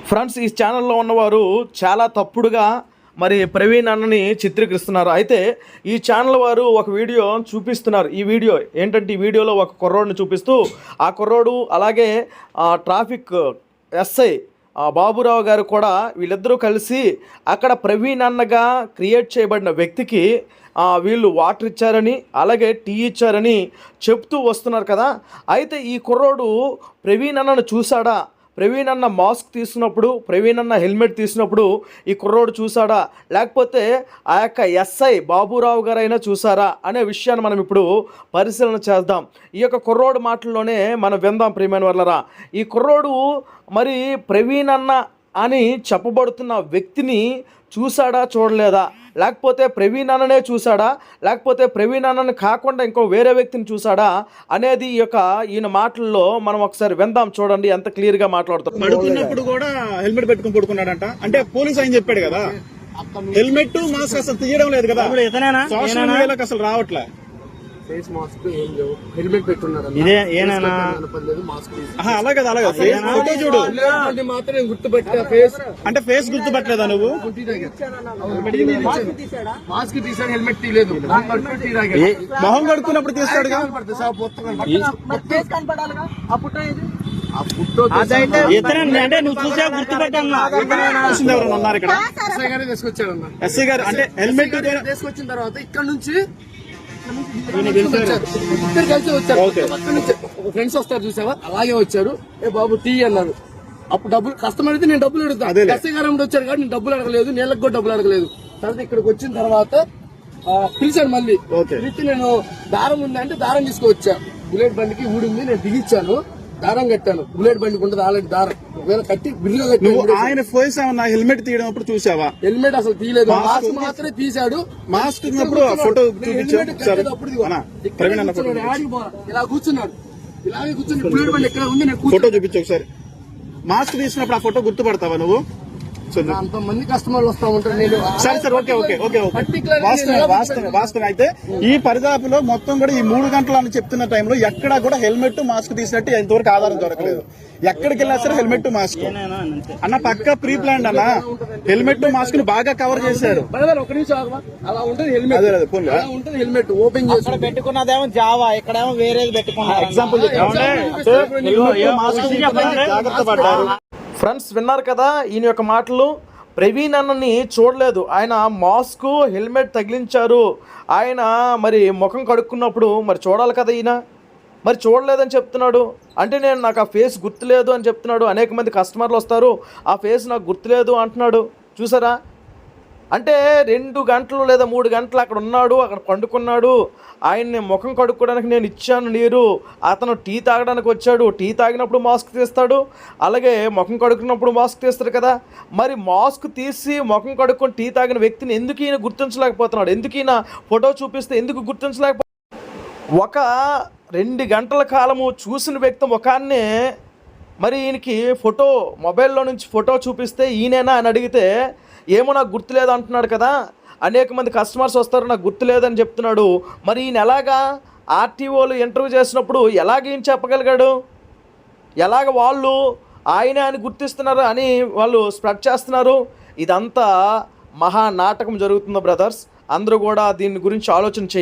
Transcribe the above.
Friends, ఈ ఛానల్లో ఉన్నవారు చాలా తప్పుడుగా మరి ప్రవీణ్ అన్నని చిత్రీకరిస్తున్నారు. అయితే ఈ ఛానల్ వారు ఒక వీడియో చూపిస్తున్నారు. ఈ వీడియో ఏంటంటే, ఈ వీడియోలో ఒక కుర్రోడిని చూపిస్తూ ఆ కుర్రోడు అలాగే ట్రాఫిక్ ఎస్ఐ బాబురావు గారు కూడా వీళ్ళిద్దరూ కలిసి అక్కడ ప్రవీణ్ అన్నగా క్రియేట్ చేయబడిన వ్యక్తికి వీళ్ళు వాటర్ ఇచ్చారని అలాగే టీ ఇచ్చారని చెప్తూ వస్తున్నారు కదా. అయితే ఈ కుర్రోడు ప్రవీణ్ అన్నను చూశాడా, ప్రవీణ్ అన్న మాస్క్ తీసినప్పుడు, ప్రవీణ్ అన్న హెల్మెట్ తీసినప్పుడు ఈ కుర్రోడు చూసాడా, లేకపోతే ఆ యొక్క ఎస్ఐ బాబురావు గారైనా చూసారా అనే విషయాన్ని మనం ఇప్పుడు పరిశీలన చేద్దాం. ఈ యొక్క కుర్రోడు మాటల్లోనే మనం విందాం. ప్రియమైన వాళ్ళరా, ఈ కుర్రోడు మరి ప్రవీణ్ అన్న అని చెప్పబడుతున్న వ్యక్తిని చూసాడా, చూడలేదా, లేకపోతే ప్రవీణ్ అన్ననే చూసాడా, లేకపోతే ప్రవీణ్ అన్నని కాకుండా ఇంకో వేరే వ్యక్తిని చూసాడా అనేది ఈయన మాటల్లో మనం ఒకసారి విందాం. చూడండి ఎంత క్లియర్ గా మాట్లాడుతాం. పడుకున్నప్పుడు కూడా హెల్మెట్ పెట్టుకుని పడుకున్నాడంట. అంటే పోలీస్ ఆయన చెప్పాడు కదా, హెల్మెట్ మాస్క్ అసలు తీయడం లేదు కదా, సోషల్ మీడియాలోకి అసలు రావట్లే. ఫేస్ మాస్క్ ఏం లేవు, హెల్మెట్ పెట్టున్నాడు. అలా కదా, అలాగే ఫోటో చూడు మాత్రం గుర్తుపెట్టా. ఫేస్ అంటే ఫేస్ గుర్తుపట్టలేదా నువ్వు? మాస్క్ తీసాడు, హెల్మెట్ తీయలేదు. మొహం కడుక్కున్నప్పుడు తీస్తాడు. ఉన్నారు ఇక్కడ ఎస్ఐ గారు. అంటే హెల్మెట్ తీసుకొచ్చిన తర్వాత ఇక్కడ నుంచి ఇద్దరు కలిసి వచ్చారు. ఫ్రెండ్స్ వస్తారు చూసావా, అలాగే వచ్చారు. ఏ బాబు టీ అన్నారు. అప్పుడు డబ్బులు కస్టమర్ అయితే నేను డబ్బులు అడుగుతాను. ఎస్ఐ గారు వచ్చారు కాబట్టి నేను డబ్బులు అడగలేదు, నీళ్ళకి కూడా డబ్బులు అడగలేదు. తర్వాత ఇక్కడికి వచ్చిన తర్వాత పిలిచాను. మళ్ళీ పిలిచి నేను దారం ఉందంటే దారం తీసుకువచ్చా. బుల్లెట్ బండికి ఊడింది, నేను దిగిచ్చాను, దారం కట్టాను. బుల్లెట్ బండికి ఉంటుంది ఆల్రెడీ దారం, ఒకవేళ కట్టి బిల్లు కట్టి. ఆయన ఫేస్ ఏమన్నా హెల్మెట్ తీయడం అప్పుడు చూసావా? హెల్మెట్ అసలు తీయలేదు, మాస్క్ మాత్రమే తీశాడు. మాస్క్ ఫోటో ఇలా కూర్చున్నాడు, ఇలాగే కూర్చుని బుల్లెట్ బండి ఎక్కడ ఉంది, నేను ఫోటో చూపించు ఒకసారి. మాస్క్ తీసినప్పుడు ఆ ఫోటో గుర్తుపడతావా నువ్వు? అంతమంది కస్టమర్లు వస్తా ఉంటారు. నేను సరే సరే ఓకే ఓకే ఓకే వాస్తవం. అయితే ఈ పరిదాపులో మొత్తం కూడా ఈ 3 గంటలు అని చెప్తున్న టైంలో ఎక్కడా కూడా హెల్మెట్ మాస్క్ తీసినట్టు ఎంతవరకు ఆధారం దొరకలేదు. ఎక్కడికి వెళ్ళినా సరే హెల్మెట్ మాస్క్ అన్న పక్క ప్రీ ప్లాన్ అన్న. హెల్మెట్ మాస్క్ ను బాగా కవర్ చేశారు. ఒక నిమిషం అలా ఉంటుంది హెల్మెట్, ఉంటుంది హెల్మెట్ ఓపెన్ చేసి పెట్టుకున్నదేమో జావా, ఇక్కడేమో వేరేది పెట్టుకున్నారు. ఎగ్జాంపుల్ జాగ్రత్త పడ్డారు. ఫ్రెండ్స్, విన్నారు కదా ఈయన యొక్క మాటలు. ప్రవీణ్ అన్నని చూడలేదు, ఆయన మాస్క్ హెల్మెట్ తగిలించారు. ఆయన మరి ముఖం కడుక్కున్నప్పుడు మరి చూడాలి కదా, ఈయన మరి చూడలేదని చెప్తున్నాడు. అంటే నాకు ఆ ఫేస్ గుర్తులేదు అని చెప్తున్నాడు. అనేక మంది కస్టమర్లు వస్తారు, ఆ ఫేస్ నాకు గుర్తులేదు అంటున్నాడు. చూసారా? అంటే 2 గంటలు లేదా 3 గంటలు అక్కడ ఉన్నాడు, అక్కడ పండుకున్నాడు. ఆయన్ని ముఖం కడుక్కోవడానికి నేను ఇచ్చాను నీరు. అతను టీ తాగడానికి వచ్చాడు, టీ తాగినప్పుడు మాస్క్ తీస్తాడు, అలాగే ముఖం కడుక్కున్నప్పుడు మాస్క్ తీస్తాడు కదా. మరి మాస్క్ తీసి ముఖం కడుక్కొని టీ తాగిన వ్యక్తిని ఎందుకు ఈయన గుర్తించలేకపోతున్నాడు? ఎందుకు ఈయన ఫోటో చూపిస్తే ఎందుకు గుర్తించలేకపోతున్నాడు? ఒక 2 గంటల కాలము చూసిన వ్యక్తి ముఖాన్నే మరి ఈయనకి ఫోటో మొబైల్లో నుంచి ఫోటో చూపిస్తే ఈయనేనా అని అడిగితే ఏమో నాకు గుర్తులేదు అంటున్నాడు కదా. అనేక మంది కస్టమర్స్ వస్తారు, నాకు గుర్తులేదని చెప్తున్నాడు. మరి ఈయన ఎలాగా ఆర్టీఓలు ఇంటర్వ్యూ చేసినప్పుడు ఎలాగ ఈయన చెప్పగలిగాడు? ఎలాగ వాళ్ళు ఆయనే అని గుర్తిస్తున్నారు అని వాళ్ళు స్ప్రెడ్ చేస్తున్నారు? ఇదంతా మహా నాటకం జరుగుతుంది బ్రదర్స్. అందరూ కూడా దీని గురించి ఆలోచన చేయాలి.